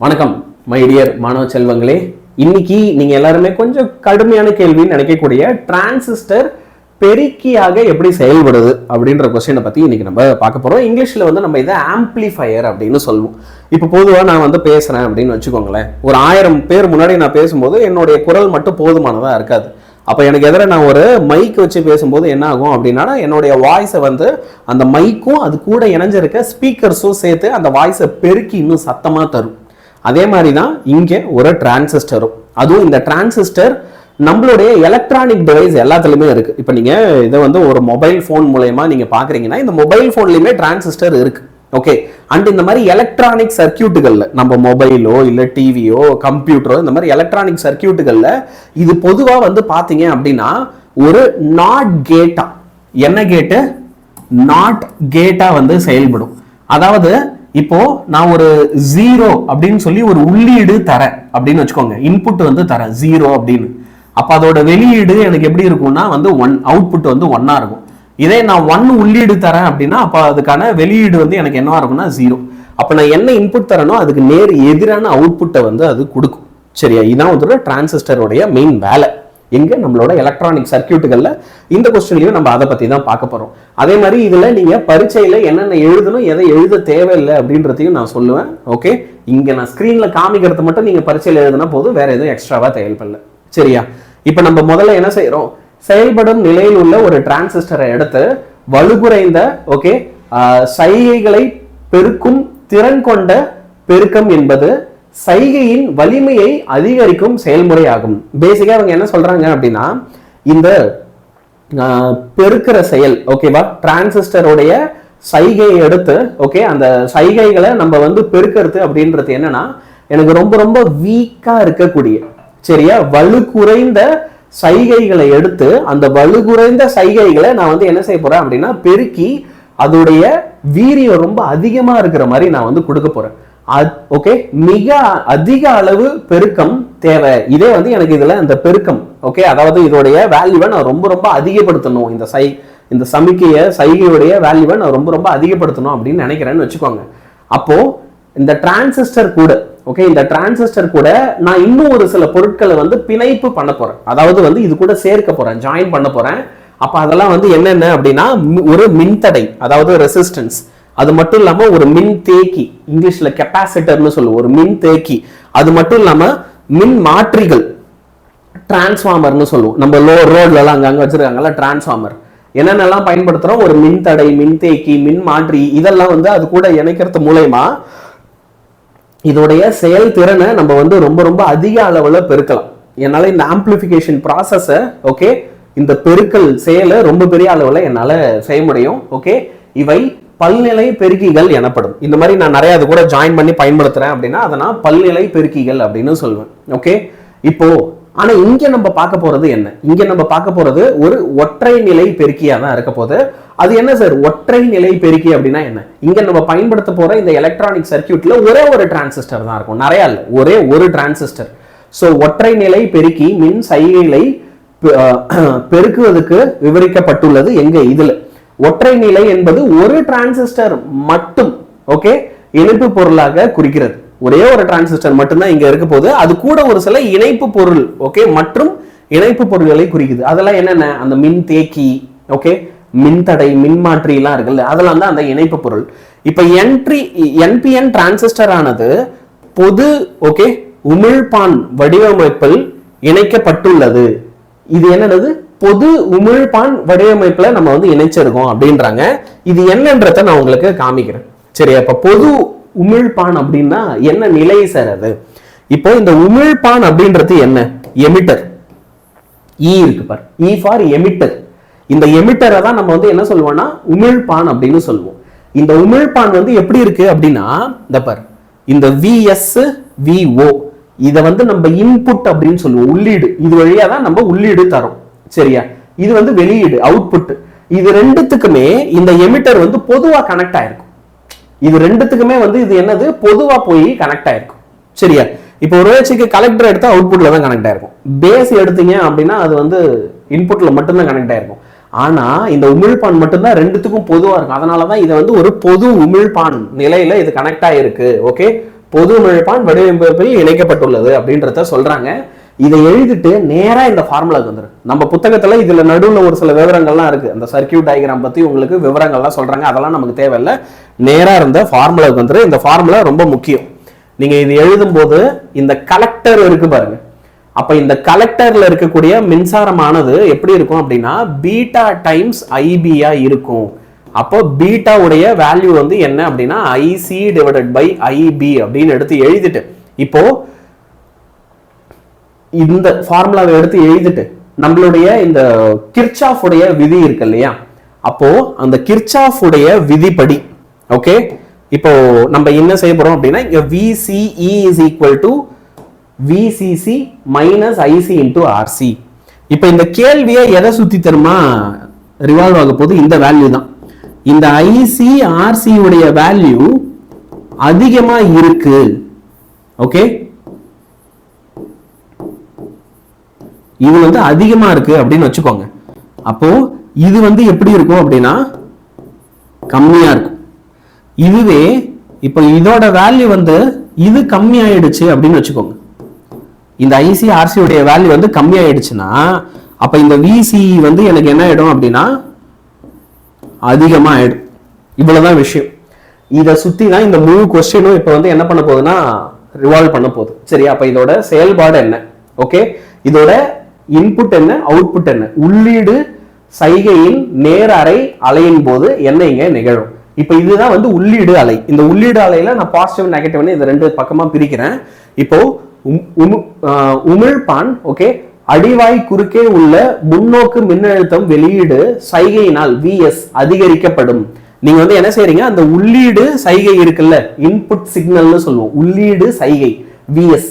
வணக்கம் my dear மாணவ செல்வங்களே. இன்னைக்கு நீங்க எல்லாருமே கொஞ்சம் கடுமையான கேள்வின்னு நினைக்கக்கூடிய டிரான்சிஸ்டர் பெருக்கியாக எப்படி செயல்படுது அப்படின்ற கொஸ்டினை பத்தி இன்னைக்கு நம்ம பார்க்க போறோம். இங்கிலீஷ்ல வந்து நம்ம இதை ஆம்பிளிஃபையர் அப்படின்னு சொல்லுவோம். இப்போ பொதுவாக நான் வந்து பேசுறேன் அப்படின்னு வச்சுக்கோங்களேன். ஒரு 1000 பேர் முன்னாடி நான் பேசும்போது என்னுடைய குரல் மட்டும் போதுமானதா இருக்காது. அப்போ எனக்கு எதிர நான் ஒரு மைக் வச்சு பேசும்போது என்ன ஆகும் அப்படின்னா, என்னுடைய வாய்ஸை வந்து அந்த மைக்கும் அது கூட இணைஞ்சிருக்க ஸ்பீக்கர்ஸும் சேர்த்து அந்த வாய்ஸை பெருக்கி இன்னும் சத்தமாக தரும். அதே மாதிரி தான் இங்கே ஒரு டிரான்சிஸ்டரும். அதுவும் இந்த டிரான்சிஸ்டர் நம்மளுடைய எலக்ட்ரானிக் டிவைஸ் எல்லாத்துலயுமே இருக்கு. இப்போ நீங்க இதை வந்து ஒரு மொபைல் ஃபோன் மூலயமா நீங்க பாக்குறீங்கன்னா இந்த மொபைல் ஃபோன்லயுமே டிரான்சிஸ்டர் இருக்கு. ஓகே, அண்ட் இந்த மாதிரி எலக்ட்ரானிக் சர்க்கியூட்டுகள்ல நம்ம மொபைலோ இல்ல டிவியோ கம்ப்யூட்டரோ இந்த மாதிரி எலக்ட்ரானிக் சர்க்கியூட்டுகள்ல இது பொதுவா வந்து பாத்தீங்க அப்படின்னா ஒரு நாட் கேட்டா, என்ன கேட்டு நாட் கேட்டா வந்து செயல்படும். அதாவது இப்போ நான் ஒரு 0 அப்படின்னு சொல்லி ஒரு உள்ளீடு தரேன் அப்படின்னு வச்சுக்கோங்க, இன்புட் வந்து தரேன் 0 அப்படின்னு. அப்ப அதோட வெளியீடு எனக்கு எப்படி இருக்கும்னா வந்து 1, அவுட்புட் வந்து 1 இருக்கும். இதே நான் 1 உள்ளீடு தரேன் அப்படின்னா அப்ப அதுக்கான வெளியீடு வந்து எனக்கு என்னவா இருக்கும்னா 0. அப்ப நான் என்ன இன்புட் தரனோ அதுக்கு நேர் எதிரான அவுட்புட்டை வந்து அது கொடுக்கும். சரியா? இதான் வந்து டிரான்சிஸ்டருடைய மெயின் வேலை. எங்க நம்மளோட எலக்ட்ரானிக் சர்க்கியூட்டுகள்ல இந்த கொஸ்டின்லயும் நம்ம அதை பத்தி தான் பார்க்க போறோம். அதே மாதிரி இதுல நீங்க பரீட்சையில என்னென்ன எழுதணும் எதை எழுத தேவையில்லை அப்படின்றதையும் நான் சொல்லுவேன். ஓகே, இங்க நான் ஸ்கிரீன்ல காமிக்கிறது மட்டும் நீங்க பரீட்சையில எழுதுனா போதும், வேற எதுவும் எக்ஸ்ட்ராவா தேவைப்படல. சரியா? இப்ப நம்ம முதல்ல என்ன செய்யறோம், செயல்படும் நிலையில் உள்ள ஒரு டிரான்சிஸ்டரை எடுத்து வலுகுறைந்த ஓகே சைகைகளை பெருக்கும் திறன் கொண்ட பெருக்கம் என்பது சைகையின் வலிமையை அதிகரிக்கும் செயல்முறை ஆகும். பேசிக்கா அவங்க என்ன சொல்றாங்க அப்படின்னா, இந்த பெருக்கிற செயல் ஓகேவா, டிரான்சிஸ்டருடைய சைகையை எடுத்து ஓகே அந்த சைகைகளை நம்ம வந்து பெருக்கிறது அப்படின்றது என்னன்னா, எனக்கு ரொம்ப ரொம்ப வீக்கா இருக்கக்கூடிய சரியா வலு குறைந்த சைகைகளை எடுத்து அந்த வலு குறைந்த சைகைகளை நான் வந்து என்ன செய்ய போறேன் அப்படின்னா பெருக்கி அதோடைய வீரியம் ரொம்ப அதிகமா இருக்கிற மாதிரி நான் வந்து கொடுக்க போறேன். ஓகே, மிக அதிக அளவு பெருக்கம் தேவை. இதே வந்து எனக்கு இதுல இந்த பெருக்கம் ஓகே, அதாவது இதோடைய வேல்யூவை நான் ரொம்ப ரொம்ப அதிகப்படுத்தணும், இந்த சைகையுடைய வேல்யூவை நான் ரொம்ப ரொம்ப அதிகப்படுத்தணும் அப்படின்னு நினைக்கிறேன்னு வச்சுக்கோங்க. அப்போ இந்த டிரான்சிஸ்டர் கூட ஓகே, இந்த டிரான்சிஸ்டர் கூட நான் இன்னும் ஒரு சில பொருட்களை வந்து பிணைப்பு பண்ண போறேன், அதாவது வந்து இது கூட சேர்க்க போறேன், ஜாயின் பண்ண போறேன். அப்ப அதெல்லாம் வந்து என்னென்ன அப்படின்னா, ஒரு மின்தடை அதாவது ரெசிஸ்டன்ஸ், அது மட்டும் இல்லாம ஒரு மின் தேக்கி, இங்கிலீஷ்ல கெப்பாசிட்டர்னு சொல்லுவோம், ஒரு மின் தேக்கி, அது மட்டும் இல்லாம மின் மாற்றிகள் டிரான்ஸ்ஃபார்மர்னு சொல்லுவோம். நம்ம ரோட்ல எல்லாம் அங்க வச்சிருக்காங்கல்ல டிரான்ஸ்ஃபார்மர், என்னென்னலாம் பயன்படுத்துறோம், ஒரு மின் தடை, மின் தேக்கி, மின் மாற்றி, இதெல்லாம் வந்து அது கூட இணைக்கிறது மூலயமா இதோடைய செயல்திறனை நம்ம வந்து ரொம்ப ரொம்ப அதிக அளவுல பெருக்கலாம். என்னால இந்த ஆம்பிளிஃபிகேஷன் ப்ராசஸை ஓகே, இந்த பெருக்கல் செயலை ரொம்ப பெரிய அளவுல என்னால செய்ய முடியும். ஓகே, இவை பல்நிலை பெருக்கிகள் எனப்படும். இந்த மாதிரி நான் நிறைய அது கூட ஜாயின் பண்ணி பயன்படுத்துறேன் அப்படின்னா அதை நான் பல்நிலை பெருக்கிகள் அப்படின்னு சொல்லுவேன். ஓகே, இப்போ ஆனா இங்க நம்ம பார்க்க போறது என்ன, இங்க நம்ம பார்க்க போறது ஒரு ஒற்றை நிலை பெருக்கியா தான் இருக்க போது. அது என்ன சார் ஒற்றை நிலை பெருக்கி அப்படின்னா என்ன? இங்க நம்ம பயன்படுத்த போற இந்த எலக்ட்ரானிக் சர்க்கியூட்ல ஒரே ஒரு டிரான்சிஸ்டர் தான் இருக்கும், நிறைய இல்ல, ஒரே ஒரு டிரான்சிஸ்டர். சோ ஒற்றை நிலை பெருக்கி மின் சைகைகளை பெருக்குவதற்கு விவரிக்கப்பட்டுள்ளது எங்க இதுல. ஒற்றை நிலை என்பது ஒரு டிரான்சிஸ்டர் மட்டும் ஓகே இணைப்பு பொருளாக குறிக்கிறது. ஒரே ஒரு டிரான்சிஸ்டர் மட்டும்தான் இங்க இருக்க போது, அது கூட ஒரு சில இணைப்பு பொருள் ஓகே மற்றும் இணைப்பு பொருள்களை குறிக்குது. அதெல்லாம் என்னென்ன, அந்த மின் தேக்கி ஓகே, மின்தடை, மின்மாற்றி எல்லாம் இருக்குல்ல, அதெல்லாம் தான் அந்த இணைப்பு பொருள். இப்ப என்பிஎன் டிரான்சிஸ்டர் ஆனது பொது ஓகே உமிழ்பான் வடிவமைப்பில் இணைக்கப்பட்டுள்ளது. இது என்னது, பொது உமிழ்பான் வடிவமைப்புல நம்ம வந்து இணைச்சிருக்கோம் அப்படின்றாங்க. இது என்னன்றத நான் உங்களுக்கு காமிக்கிறேன். சரி, அப்ப பொது உமிழ்பான் அப்படின்னா என்ன நிலை சார் அது? இப்போ இந்த உமிழ்பான் அப்படின்றது என்ன, எமிட்டர், இ இருக்கு பாரு, இ ஃபார் எமிட்டர். இந்த எமிட்டரை தான் நம்ம வந்து என்ன சொல்லுவோம்னா உமிழ்பான் அப்படின்னு சொல்லுவோம். இந்த உமிழ்பான் வந்து எப்படி இருக்கு அப்படின்னா, இந்த பாரு, இந்த விஎஸ் விஓ இதை வந்து நம்ம இன்புட் அப்படின்னு சொல்லுவோம், உள்ளீடு. இது வழியா தான் நம்ம உள்ளீடு தரோம். சரியா? இது வந்து வெளியீடு, அவுட்புட். இது ரெண்டுத்துக்குமே இந்த எமிட்டர் வந்து பொதுவா கனெக்ட் ஆயிருக்கும். இது ரெண்டுத்துக்குமே வந்து இது என்னது, பொதுவா போய் கனெக்ட் ஆயிருக்கும். சரியா? இப்போ ஒரு வச்சுக்கு கலெக்டர் எடுத்தா அவுட்புட்ல தான் கனெக்ட் ஆயிருக்கும். பேஸ் எடுத்தீங்க அப்படின்னா அது வந்து இன்புட்ல மட்டும்தான் கனெக்ட் ஆயிருக்கும். ஆனா இந்த உமிழ்பான் மட்டும்தான் ரெண்டுத்துக்கும் பொதுவா இருக்கும். அதனாலதான் இதை வந்து ஒரு பொது உமிழ்பான் நிலையில இது கனெக்ட் ஆயிருக்கு. ஓகே, பொது உமிழ்ப்பான் வடிவமைப்பில் இணைக்கப்பட்டுள்ளது அப்படின்றத சொல்றாங்க. இதை எழுதிட்டு நேரா இந்த ஃபார்முலாக்கு வந்துடும். நம்ம புத்தகத்துல இதுல நடுவில் ஒரு சில விவரங்கள்லாம் இருக்கு, அந்த சர்க்கியூட் டயக்ராம் பத்தி உங்களுக்கு விவரங்கள்லாம் சொல்றாங்க, அதெல்லாம் நமக்கு தேவையில்லை. நேரா இருந்த ஃபார்முலாக்கு வந்துடும். இந்த ஃபார்முலா ரொம்ப முக்கியம். நீங்க இது எழுதும் போது இந்த கலெக்டர் இருக்கு பாருங்க, அப்ப இந்த கலெக்டர்ல இருக்கக்கூடிய மின்சாரமானது எப்படி இருக்கும் அப்படின்னா பீட்டா டைம்ஸ் ஐபியா இருக்கும். அப்போ பீட்டா உடைய வேல்யூ வந்து என்ன அப்படின்னா ஐசி டிவைடட் பை ஐபி அப்படின்னு எடுத்து எழுதிட்டு, இப்போ இந்த ஃபார்முலாவை எடுத்து எழுதிட்டு நம்மளுடைய இந்த கிர்ச்சாஃப் உடைய விதி இருக்கு இல்லையா, அப்போ அந்த கிர்ச்சாஃப் உடைய விதிப்படி ஓகே இப்போ நம்ம என்ன செய்ய போறோம் அப்படின்னா இங்க VCE is equal to VCC minus IC into RC. இப்போ இந்த கேள்வியை எதை சுத்தி தருமா ரிவால்வ் ஆக போது இந்த வேல்யூ தான். இந்த IC RC உடைய வேல்யூ அதிகமா இருக்கு. ஓகே, இது வந்து அதிகமா இருக்கு அப்படின்னு வச்சுக்கோங்க. அப்போ இது வந்து எப்படி இருக்கும் அப்படின்னா கம்மியா இருக்கும். இதுவே இப்போ இதோட வேல்யூ வந்து இது கம்மி ஆயிடுச்சு அப்படின்னு வச்சுக்கோங்க. இந்த ஐசி ஆர்சி உடைய வேல்யூ வந்து கம்மி ஆயிடுச்சுன்னா அப்ப இந்த விசி வந்து எனக்கு என்ன ஆயிடும் அப்படின்னா அதிகமா ஆயிடும். இவ்வளவுதான் விஷயம். இதை சுத்தி தான் இந்த முழு கொஸ்டினும் இப்ப வந்து என்ன பண்ண போகுதுன்னா ரிவால்வ் பண்ண போகுது. சரி, அப்ப இதோட செயல்பாடு என்ன? ஓகே, இதோட இன்புட் என்ன, அவுட்புட் என்ன, உள்ளீடு சைகையின் நேர அரை அலையின் போது என்ன இங்க நிகழும். இப்ப இதுதான் வந்து உள்ளீடு அலை. இந்த உள்ளீடு அலையில நான் பாசிட்டிவ் நெகட்டிவ்னு இந்த ரெண்டு பக்கமா பிரிக்கிறேன். இப்போ உமிழ்ப்பான் ஓகே அடிவாய் குறுக்கே உள்ள முன்னோக்கு மின்னழுத்தம் வெளியீடு சைகையினால் VS அதிகரிக்கப்படும். நீங்க வந்து என்ன செய்றீங்க, அந்த உள்ளீடு சைகை இருக்குல்ல, இன்புட் சிக்னல்னு சொல்லுவோம், உள்ளீடு சைகை VS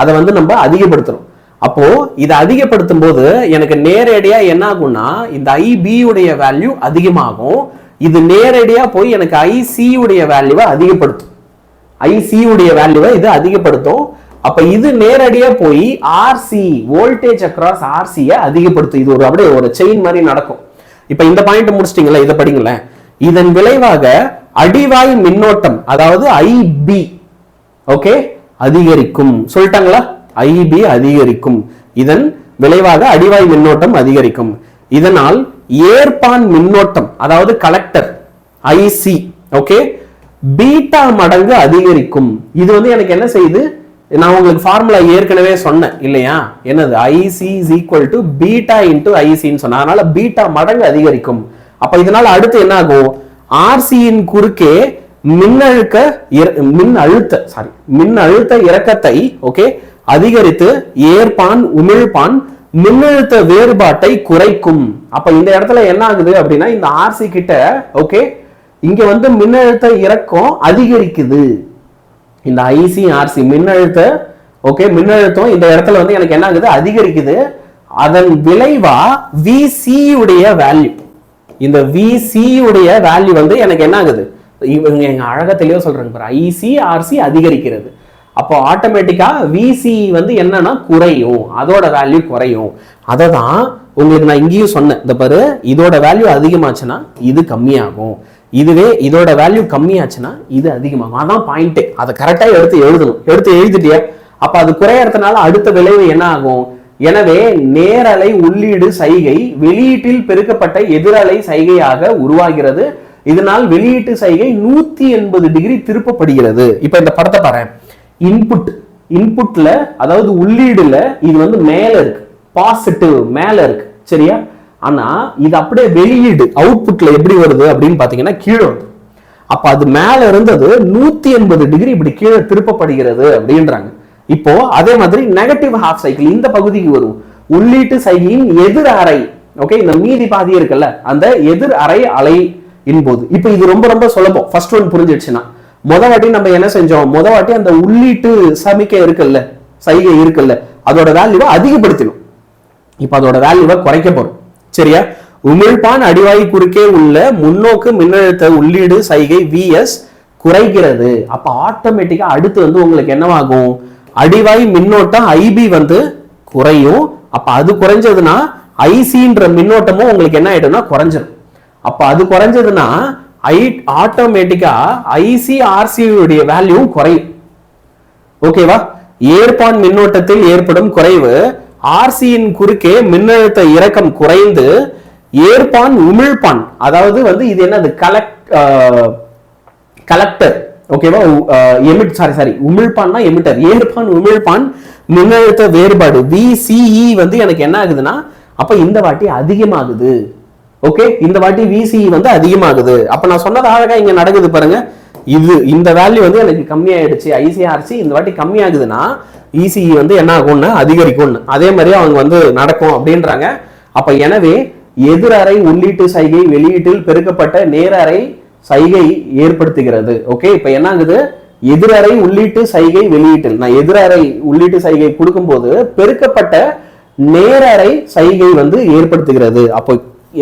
அதை வந்து நம்ம அதிகப்படுத்துறோம். அப்போ இதை அதிகப்படுத்தும் போது எனக்கு நேரடியா என்ன ஆகும்னா இந்த IB உடைய வேல்யூ அதிகமாகும். இது நேரடியா போய் எனக்கு IC உடைய வேல்யூவை அதிகப்படுத்தும். IC உடைய வேல்யூவை இது அதிகப்படுத்தும். அப்ப இது நேரடியா போய் RC வோல்டேஜ் அக்ராஸ் RC அதிகப்படுத்தும். இது ஒரு அப்படியே ஒரு செயின் மாதிரி நடக்கும். இப்ப இந்த பாயிண்ட் முடிச்சிட்டீங்களா, இதை படிங்களேன். இதன் விளைவாக அடிவாய் மின்னோட்டம் அதாவது IB ஓகே அதிகரிக்கும். சொல்லிட்டாங்களா, IB அதிகரிக்கும். இதன் விளைவாக அடிவாய் மின்னோட்டம் அதிகரிக்கும். இதனால் ஏற்பான் மின்னோட்டம் அதாவது கலெக்டர் IC ஓகே பீட்டா மடங்கு அதிகரிக்கும். இது வந்து எனக்கு என்ன செய்யுது, நான் உங்களுக்கு ஃபார்முலா ஏற்கனவே சொன்னேன் இல்லையா, என்னது IC is equal to beta into IC ன்னு சொன்ன, அதனால பீட்டா மடங்கு அதிகரிக்கும். அப்ப இதனால அடுத்து என்ன ஆகும், RC இன் குறுக்கே மின்னழுத்த இறக்கத்தை ஓகே அதிகரித்து ஏற்பான் உமிழ்ப்பான் மின்னழுத்த வேறுபாட்டை குறைக்கும். அப்ப இந்த இடத்துல என்ன ஆகுது அப்படின்னா இந்த RC கிட்ட ஓகே இங்க வந்து மின்னழுத்த இறக்கம் அதிகரிக்குது. இந்த IC RC மின்னழுத்த ஓகே மின்னழுத்தம் இந்த இடத்துல வந்து எனக்கு என்ன ஆகுது, அதிகரிக்குது. அதன் விளைவா VC உடைய வேல்யூ, இந்த VC உடைய வேல்யூ வந்து எனக்கு என்ன ஆகுது, இவங்க எங்க அழகா தெளிவா சொல்றாங்க பாரு, IC RC அதிகரிக்கிறது. அப்போ ஆட்டோமேட்டிக்கா VC வந்து என்னன்னா குறையும், அதோட வேல்யூ குறையும். அதை தான் உங்களுக்கு நான் இங்கேயும் சொன்னேன். இந்த பாரு, இதோட வேல்யூ அதிகமாச்சுன்னா இது கம்மியாகும், இதுவே இதோட வேல்யூ கம்மியாச்சுன்னா இது அதிகமாகும். அதான் பாயிண்ட். அதை கரெக்டா எடுத்து எழுதணும். எடுத்து எழுதிட்டியா, அப்ப அது குறையறதுனால அடுத்த விளைவு என்ன ஆகும், எனவே நேரலை உள்ளீடு சைகை வெளியீட்டில் பெருக்கப்பட்ட எதிரலை சைகையாக உருவாகிறது. இதனால் வெளியீட்டு சைகை 180 டிகிரி திருப்பப்படுகிறது. இப்ப இந்த படத்தை பாரு, இன்புட்ல அதாவது உள்ளீடுல இது வந்து மேல இருக்கு, பாசிட்டிவ் மேல இருக்கு சரியா. ஆனா இது அப்படியே வெளியீடு அவுட்புட்ல எப்படி வருது அப்படின்னு பாத்தீங்கன்னா கீழே வருது. அப்ப அது மேல இருந்தது 180 டிகிரி இப்படி கீழே திருப்பப்படுகிறது அப்படின்றாங்க. இப்போ அதே மாதிரி நெகட்டிவ் ஹாஃப் சைக்கிள் இந்த பகுதிக்கு வரும். உள்ளீட்டு சைகையின் எதிர் அறை ஓகே இந்த மீதி பாதி இருக்குல்ல, அந்த எதிர் அறை அலை போது இப்ப இது ரொம்ப ரொம்ப சுலபம். ஃபர்ஸ்ட் ஒன் புரிஞ்சிடுச்சுன்னா, முத வாட்டி நம்ம என்ன செஞ்சோம், முத வாட்டி அந்த உள்ளீட்டு சமிக்கை இருக்குல்ல, சைகை இருக்குல்ல, அதோட வேல்யூவை அதிகப்படுத்தணும். இப்ப அதோட வேல்யூவை குறைக்க போறோம் சரியா. உமிழ்ப்பான் அடிவாய் குறுக்கே உள்ள முன்னோக்கு மின்னழுத்த உள்ளீடு சைகை VS குறைகிறது. அப்ப ஆட்டோமேட்டிக்கா அடுத்து வந்து உங்களுக்கு என்னவாகும், அடிவாய் மின்னோட்டம் IB வந்து குறையும். அப்ப அது குறைஞ்சதுன்னா ICன்ற மின்னோட்டமும் உங்களுக்கு என்ன ஆயிடும்னா குறைஞ்சிடும். அப்ப அது குறைஞ்சதுன்னா ஆட்டோமேட்டிக்கா IC RC உடைய வேல்யூ குறையும். ஓகேவா? ஏற்பான் மின்னோட்டத்தில் ஏற்படும் குறைவு ஆர்சியின் குறுக்கே மின்னழுத்த இறக்கம் குறைந்து ஏற்பான் உமிழ்ப்பான், அதாவது வந்து இது என்னது கலெக்டர், ஓகேவா? உமிழ்ப்பான்னா எமிட்டர், ஏற்பான் உமிழ்ப்பான் மின்னழுத்த வேறுபாடு VCE வந்து எனக்கு என்ன ஆகுதுன்னா அப்ப இந்த வாட்டி அதிகமாகுது. ஓகே, இந்த வாட்டி VCE வந்து அதிகமாகுது. அப்ப நான் சொன்னது அழகா இங்க நடக்குது பாருங்க. இந்த வேல்யூ வந்து எனக்கு கம்மியாயிடுச்சு, ICRC இந்த வாட்டி கம்மியாகுதுன்னா ECE வந்து என்ன ஆகும்னு அதிகரிக்கும்னு, அதே மாதிரி அவங்க வந்து நடக்கும் அப்படின்றாங்க. அப்ப எனவே எதிரறை உள்ளீட்டு சைகை வெளியீட்டில் பெருக்கப்பட்ட நேர அறை சைகை ஏற்படுத்துகிறது. ஓகே, இப்ப என்ன ஆகுது? எதிரறை உள்ளீட்டு சைகை வெளியீட்டில் நான் எதிரறை உள்ளீட்டு சைகை கொடுக்கும்போது பெருக்கப்பட்ட நேர அறை சைகை வந்து ஏற்படுத்துகிறது. அப்போ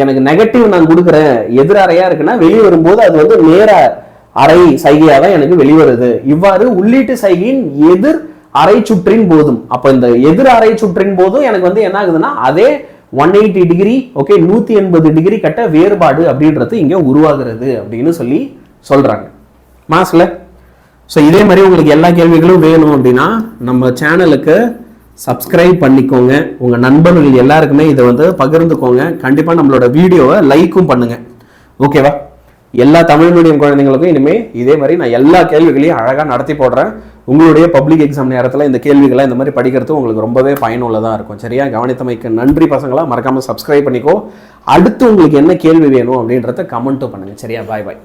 எனக்கு நெகட்டிவ் நான் கொடுக்குறேன், எதிரறையா இருக்குன்னா வெளியே வரும்போது அது வந்து நேர அறை சைகையா தான் எனக்கு வெளிவருது. இவ்வாறு உள்ளீட்டு சைகையின் எதிர் அரை சுற்றின் போதும், அப்ப இந்த எதிர் அரை சுற்றின் போதும் எனக்கு வந்து என்ன ஆகுதுன்னா அதே 180 டிகிரி, ஓகே, 180 டிகிரி கட்ட வேறுபாடு அப்படின்றது இங்க உருவாகிறது அப்படின்னு சொல்லி சொல்றாங்க. மாஸ்ல ஸோ இதே மாதிரி உங்களுக்கு எல்லா கேள்விகளும் வேணும் அப்படின்னா நம்ம சேனலுக்கு சப்ஸ்கிரைப் பண்ணிக்கோங்க. உங்க நண்பர்கள் எல்லாருக்குமே இதை வந்து பகிர்ந்துக்கோங்க. கண்டிப்பா நம்மளோட வீடியோவை லைக்கும் பண்ணுங்க. ஓகேவா? எல்லா தமிழ் மீடியம் குழந்தைங்களுக்கும் இனிமே இதே மாதிரி நான் எல்லா கேள்விகளையும் அழகா நடத்தி போடுறேன். உங்களுடைய பப்ளிக் எக்ஸாம் நேரத்தில் இந்த கேள்விகளை இந்த மாதிரி படிக்கிறது உங்களுக்கு ரொம்பவே பயனுள்ளதாக இருக்கும். சரியா? கவனித்தமைக்கு நன்றி பசங்களா. மறக்காம சப்ஸ்கிரைப் பண்ணிக்கோ. அடுத்து உங்களுக்கு என்ன கேள்வி வேணும் அப்படின்றத கமெண்ட்டும் பண்ணுங்க. சரியா? பாய் பாய்.